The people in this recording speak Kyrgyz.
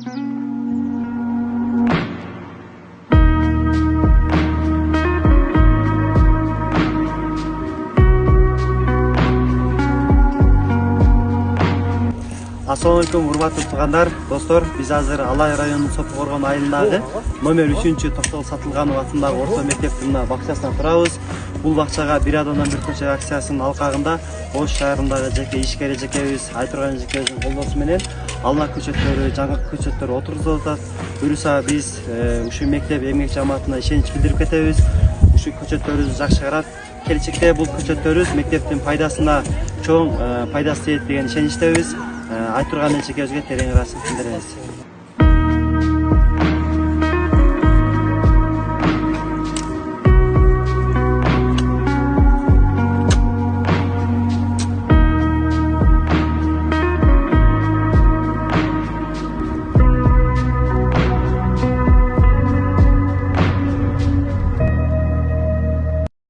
Assalamualaikum урматтуу туугандар, достор. Биз азыр Алай районунун Сопу Коргон айылындагы номер 3-чү Токтогул Сатылганов атындагы орто мектептин бакчасында турабыз. Бул бакчага бир адамдан бир көчөк акциясынын алкагында Ош шаарындагы жеке ишкер эжекебиз Айтурган эжекебиздин колдоосу менен алма көчөттөрү, жаңы көчөттөр отургузулуп атат. Буюрса биз ушул мектеп эмгек жамаатына ишенич билдирип кетебиз. Ушул көчөттөрүбүздү жакшы карап, келечекте бул көчөттөрүбүз мектептин пайдасына чоң пайдасы тиет деген ишеничтебиз. Айтурган эжекебизге терең ыраазычылык билдиребиз.